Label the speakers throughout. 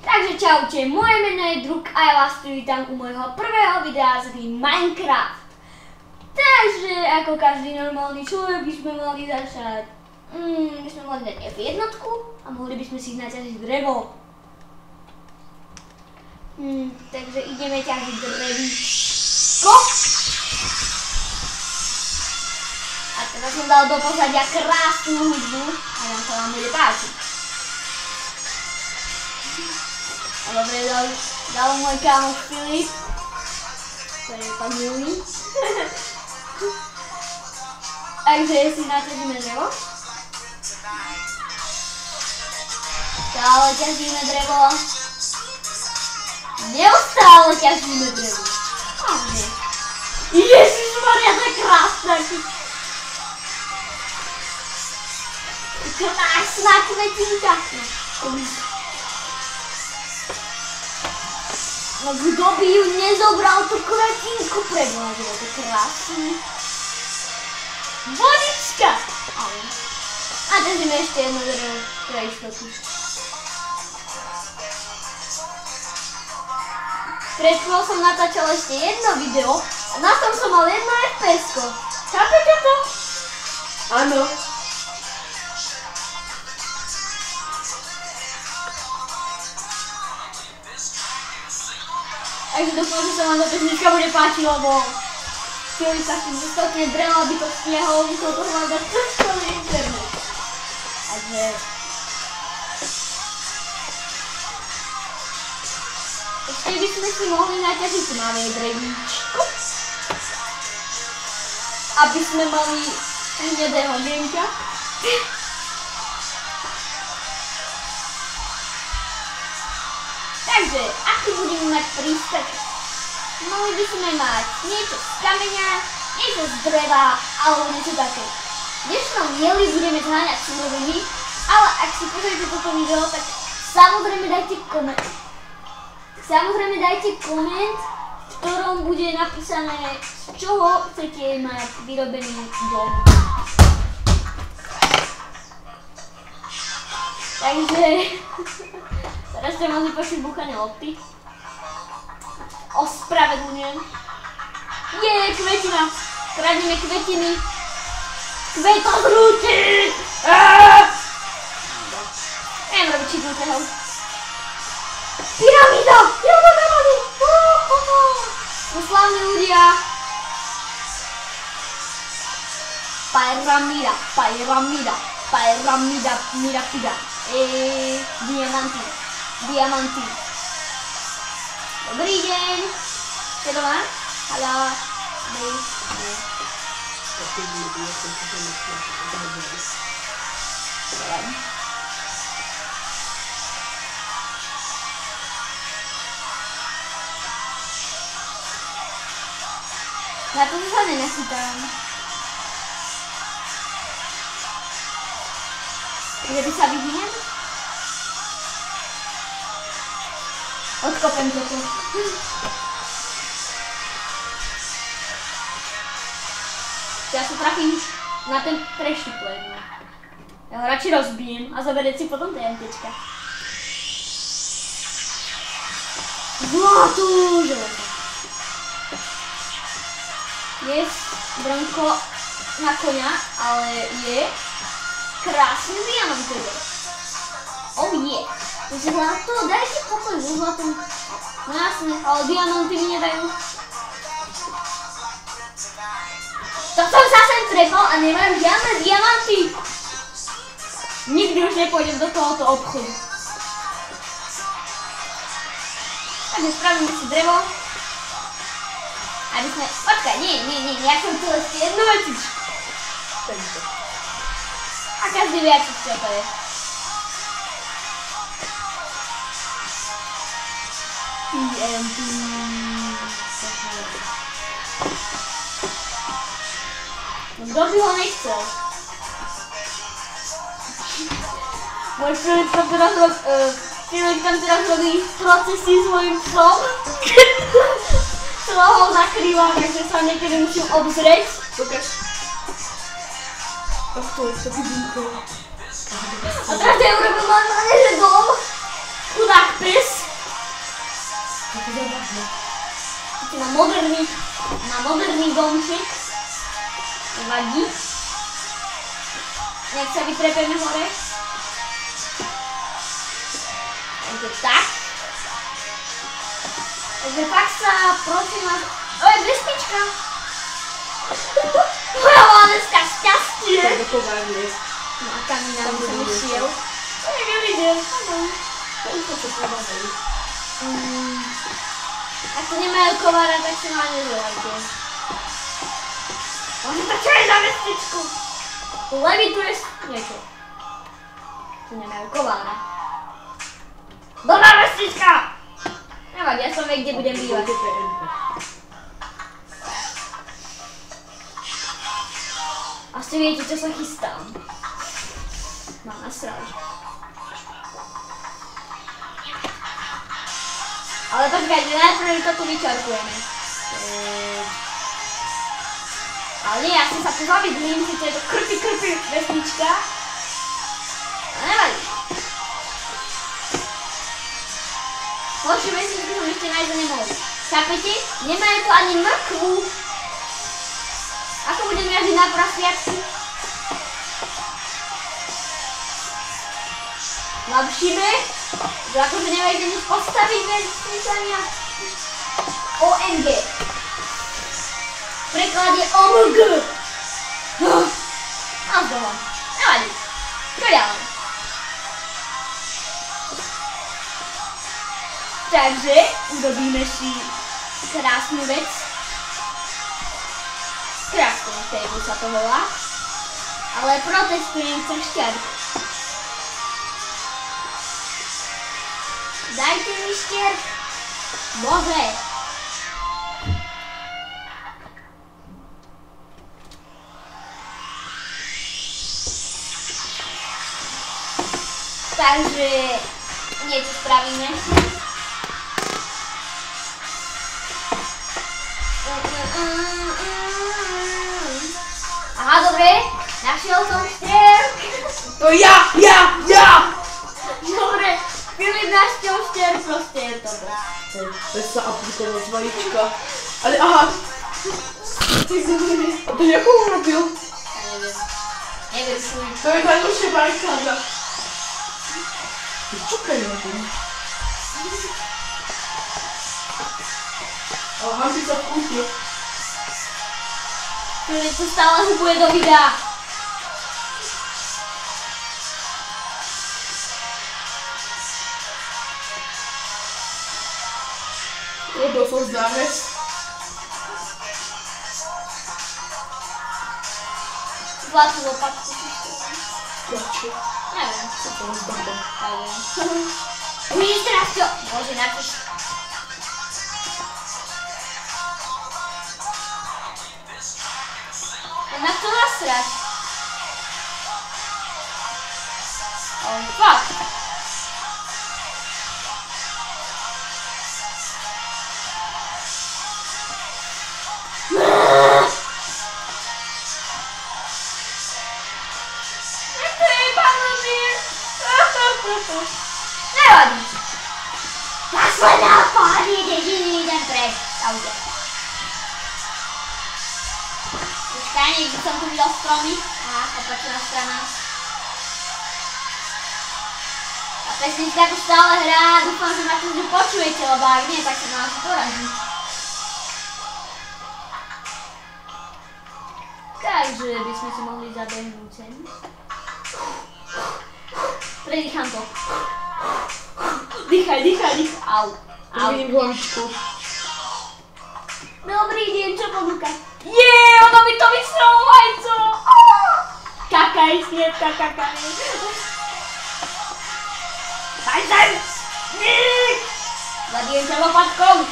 Speaker 1: Takže čaute, moje meno je Druk a ja vás tu vítam u môjho prvého videa z hry Minecraft. Takže ako každý normálny človek by sme mali začať, dať F1 a mohli by sme si naťažiť drevo. Takže ideme ťažiť drevíčko. A teraz som dal do pozadia krásnu hudbu a nám sa vám bude páčiť. A dobre, dal môj kámoš Filip, to je pán milý. Takže si naťažíme drevo. Stále ťažíme drevo. Neustále ťažíme drevo. Ježišmaria, to je krásne. Krásna kvetinka. No kdo by ju nezobral tú kvetinku preboha, že je to krásne. Vodička! A ťažíme ešte jedno drevo pre istotu. Pred chvíľou som natáčal ešte jedno video a na tom som mal jedno FPS-ko. Chápete to? Áno. Takže dúfam, že sa vám táto pesnička bude páčiť, lebo Filip sa tým dostatne drevo, aby to stiahol, musel to hľadať cez celý internet. Takže... Ešte by sme si mohli naťažiť máme drevíčko. Aby sme mali hnedého denka. Takže, aký budeme mať prístek? Mali by sme mať niečo z kameňa, niečo z dreva, alebo niečo také. V dnešnom dieli budeme zháňať suroviny, ale ak si pozriete toto video, tak samozrejme dajte koment. V ktorom bude napísané, z čoho chcete mať vyrobený dom. Takže... Teraz ste mohli počuť búchanie lopty. Ospravedlňujem. Kvetina! Kradneme kvetiny! Kvetozrúti! Neviem robiť čitnutého. Pyramída! No slávni ľudia! Pyramída. Diamanty. Dobrý deň. Ste doma? Haló. Na to sa nenachytám. Že by sa vyhnem? Odkopem toto. Ja sa trafím na ten trešný plén. Ja ho radši rozbijem a zaberieť si potom TNTčka. Zlato železo. Yes, Bronko na koňa, ale je krásny diamantový. Oh yeah. Zlato, dajte pokoj so zlatom. No jasne, ale diamanty mi nedajú. To som sa sem trepal a nemám žiadne diamanty. Nikdy už nepôjdem do tohoto obchodu. Takže spravíme si drevo. Aby sme... Počkaj, nie, ja som tu ešte jednu vecičku. A každý vie, čo to je. TNT. Kto by ho nechcel? Môj Filip tam teraz robí procesy s mojím psom. Celá ho zakrýva, takže sa niekedy musím obzrieť. Pokaž. To je taký dýchol. A teraz ja urobil normálne, že dom. Chudák pes.
Speaker 2: to za ważne?
Speaker 1: Na moderný domček. Nevadí. Jak sa vytrepeme hore. Takže tak. Takže pak sa prosím vás... Veštička! Moja má dneska šťastie!
Speaker 2: To je kovárne.
Speaker 1: No a Kamina by som išiel. To je nevidel.
Speaker 2: To už to čo podávajú.
Speaker 1: Ak to nemajú kovára, tak si ma nevolajte. Môže to čo je za vestičku? Tu levituješ niečo. Tu nemajú kovára. Dobrá vestička! Nevadí, ja som vie, kde budem bývať. Asi viete, čo sa chystám. Mám nasrať. Ale počkajte, najprv to tu vyčarkujeme. Ale nie, ja som sa tu zabydlím, si to je to krpi vesnička. Ale nevadí. Horšiu vesničku som ešte nájsť nemohol. Chápete? Nemajú tu ani mrkvu. Ako budem jažiť na prasiatku? Lepšíme, že akože neviete nič postaviť vesničania. OMG. Preklad je OMG. A zdolám. Nevadí. Čo ďalej? Takže urobíme si krásnu vec. Crafting table sa to volá. Ale protestujem cršťarku. Dajte mi štierk. Bože. Takže niečo spravíme. Aha, dobre. Našiel som štierk.
Speaker 2: To ja!
Speaker 1: Dobre. Filip našiel štierk, proste je to bol.
Speaker 2: To sa aplikovala zvalička. Ale aha. A to ako urobil?
Speaker 1: Ja neviem. Nevyrušuj.
Speaker 2: To je najlepšia bajkáda. Čukaj na tom. Ale Hansi sa vkútil.
Speaker 1: Filip sa stále hubuje do videa.
Speaker 2: Robil som záves.
Speaker 1: Zlatú lopatku.
Speaker 2: Prečo?
Speaker 1: Neviem.
Speaker 2: Co to rozdobom?
Speaker 1: Neviem. Uvidíš teraz čo? Bože, načož. Na to nasrať. Oh, fuck. Nevadí. Zasle nápad, jediný jeden preč. Aude. Počkaj, niekde som tu videl stromy. Aha, opačná strana. A pesnička tu stále hrá, dúfam, že ma tu počujete, lebo ak nie, tak sa na vás porazí. Takže by sme si mohli zabehnúť sem. Predýcham to. Dýchaj. Au.
Speaker 2: Vidím hlavičku.
Speaker 1: Dobrý deň, čo ponúka? Ono mi to vystrelo vajco! Kakaj, snietka, kakaj. Daj sem! Zabijem ťa lopatkou.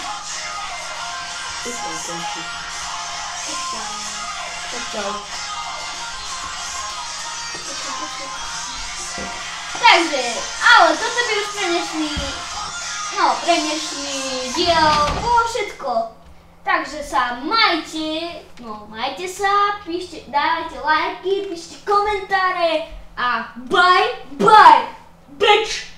Speaker 2: Čau.
Speaker 1: Takže, ale toto by už pre dnešný diel bolo všetko. Takže sa majte sa, píšte, dávajte lajky, píšte komentáre a bye, bitch,